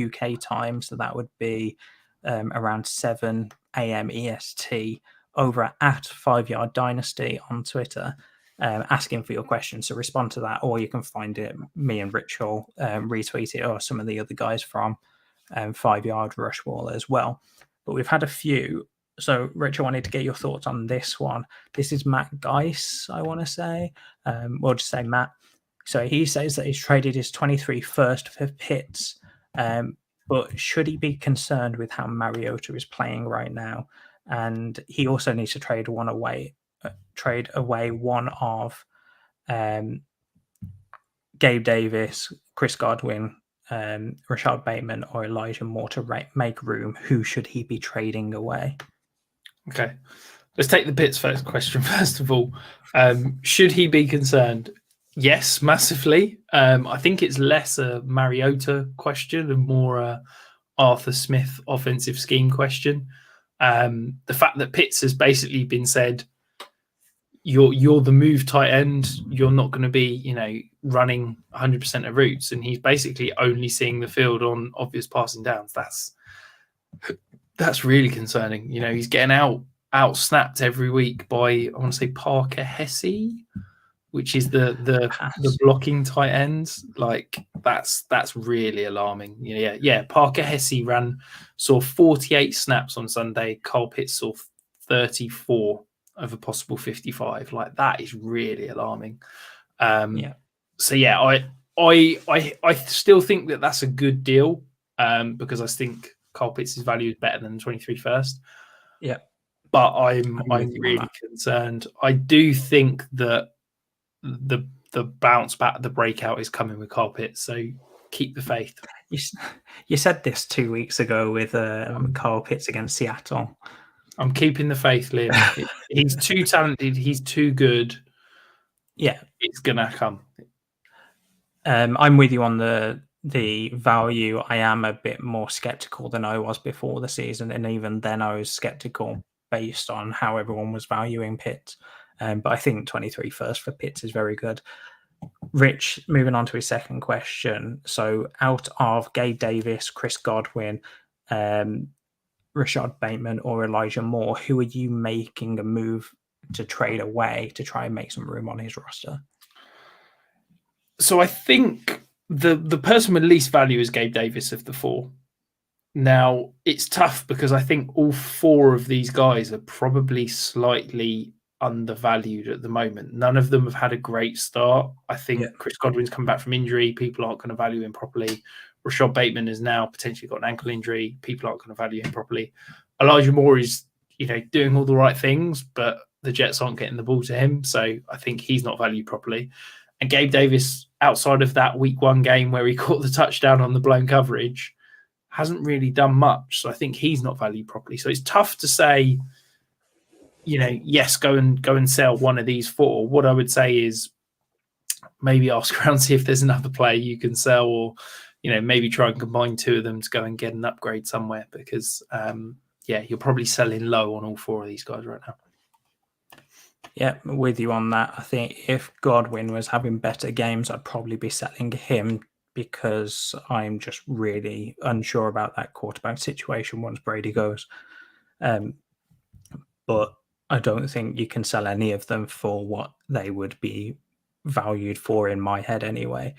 UK time. So that would be around 7 a.m. EST over at 5 Yard Dynasty on Twitter, asking for your questions. So respond to that, or you can find it. Me and Rich will retweet it, or some of the other guys from 5 Yard Rush Wall as well. But we've had a few. So, Rich, I wanted to get your thoughts on this one. This is Matt Geiss, I want to say. We'll just say Matt. So he says that he's traded his 23 first for Pitts, but should he be concerned with how Mariota is playing right now? And he also needs to trade away one of Gabe Davis, Chris Godwin, Rashad Bateman, or Elijah Moore to make room. Who should he be trading away? Okay, let's take the Pitts first question first of all. Should he be concerned? Yes, massively. I think it's less a Mariota question and more a Arthur Smith offensive scheme question. The fact that Pitts has basically been said, you're the move tight end. You're not going to be, running 100% of routes, and he's basically only seeing the field on obvious passing downs. That's really concerning. He's getting out snapped every week by, I want to say, Parker Hesse, which is the blocking tight ends. Like that's really alarming. Parker Hesse saw 48 snaps on Sunday. Kyle Pitts saw 34 of a possible 55. Like that is really alarming. So I still think that that's a good deal because I think Kyle Pitts' value is better than 23 first. Yeah, but I'm really concerned. I do think that the bounce back, the breakout is coming with Kyle Pitts. So keep the faith. You said this 2 weeks ago with Kyle Pitts against Seattle. I'm keeping the faith, Liam. He's too talented. He's too good. Yeah, it's gonna come. I'm with you on the value. I am a bit more skeptical than I was before the season, and even then I was skeptical based on how everyone was valuing Pitts. But I think 23 first for Pitts is very good. Rich, moving on to his second question. So out of Gabe Davis, Chris Godwin, Rashad Bateman, or Elijah Moore, who are you making a move to trade away to try and make some room on his roster? So I think the person with least value is Gabe Davis of the four. Now, it's tough because I think all four of these guys are probably slightly undervalued at the moment. None of them have had a great start. I think Chris Godwin's come back from injury. People aren't going to value him properly. Rashad Bateman has now potentially got an ankle injury. People aren't going to value him properly. Elijah Moore is, doing all the right things, but the Jets aren't getting the ball to him. So I think he's not valued properly. And Gabe Davis, outside of that week one game where he caught the touchdown on the blown coverage, hasn't really done much. So I think he's not valued properly. So it's tough to say, yes, go and sell one of these four. What I would say is maybe ask around, see if there's another player you can sell, or, maybe try and combine two of them to go and get an upgrade somewhere, because, you're probably selling low on all four of these guys right now. Yeah, with you on that. I think if Godwin was having better games, I'd probably be selling him because I'm just really unsure about that quarterback situation once Brady goes. But I don't think you can sell any of them for what they would be valued for in my head anyway.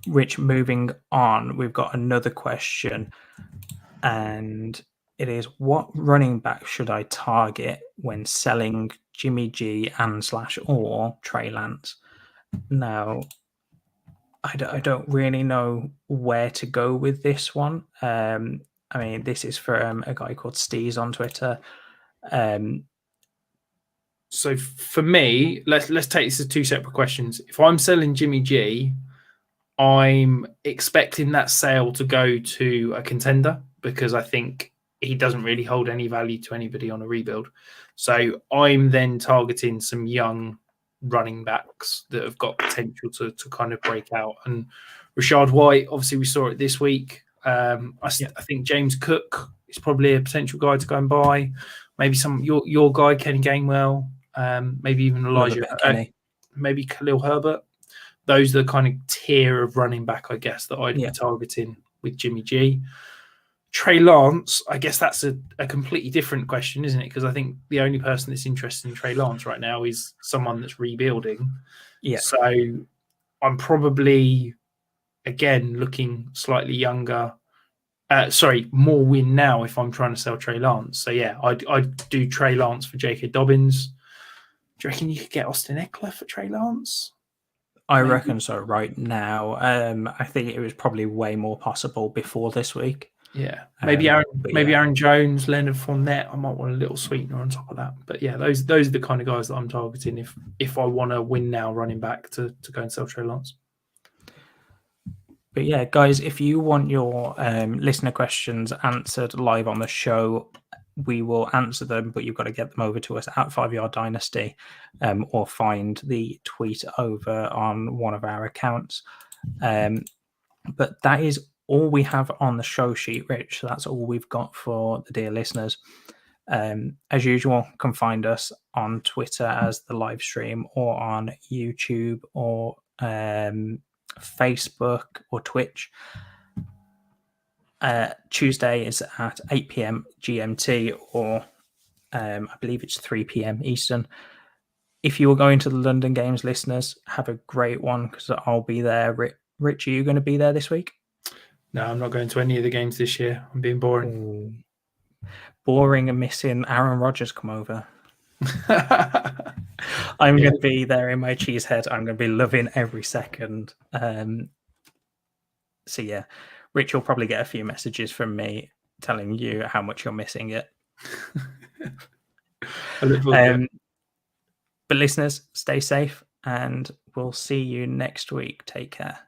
Rich, moving on, we've got another question, and it is, what running back should I target when selling Jimmy G or Trey Lance? Now, I don't really know where to go with this one. This is from a guy called Steez on Twitter. So for me, let's take this as two separate questions. If I'm selling Jimmy G, I'm expecting that sale to go to a contender because I think he doesn't really hold any value to anybody on a rebuild. So I'm then targeting some young running backs that have got potential to kind of break out. And Rashad White, obviously we saw it this week. I think James Cook is probably a potential guy to go and buy. Maybe some your guy, Kenny Gainwell, maybe even Elijah, maybe Khalil Herbert. Those are the kind of tier of running back, I guess, that I'd be targeting with Jimmy G. Trey Lance, I guess that's a completely different question, isn't it? Because I think the only person that's interested in Trey Lance right now is someone that's rebuilding. Yeah. So I'm probably, again, looking slightly younger. More win now if I'm trying to sell Trey Lance. So yeah, I'd do Trey Lance for J.K. Dobbins. Do you reckon you could get Austin Eckler for Trey Lance? I Maybe. reckon so right now. I think it was probably way more possible before this week. Yeah, maybe yeah. Aaron Jones, Leonard Fournette. I might want a little sweetener on top of that. But yeah, those are the kind of guys that I'm targeting if I want to win now, running back to go and sell Trey Lance. But yeah, guys, if you want your listener questions answered live on the show, we will answer them, but you've got to get them over to us at 5 Yard Dynasty, or find the tweet over on one of our accounts. But that is all we have on the show sheet, Rich. So that's all we've got for the dear listeners. As usual, you can find us on Twitter as the live stream, or on YouTube, or Facebook, or Twitch. Tuesday is at 8 p.m. GMT, or I believe it's 3 p.m. Eastern. If you are going to the London Games, listeners, have a great one, because I'll be there. Rich, are you going to be there this week? No, I'm not going to any of the games this year. I'm being boring. Boring and missing Aaron Rodgers come over. I'm going to be there in my cheese head. I'm going to be loving every second. So yeah, Rich, you'll probably get a few messages from me telling you how much you're missing it. But listeners, stay safe, and we'll see you next week. Take care.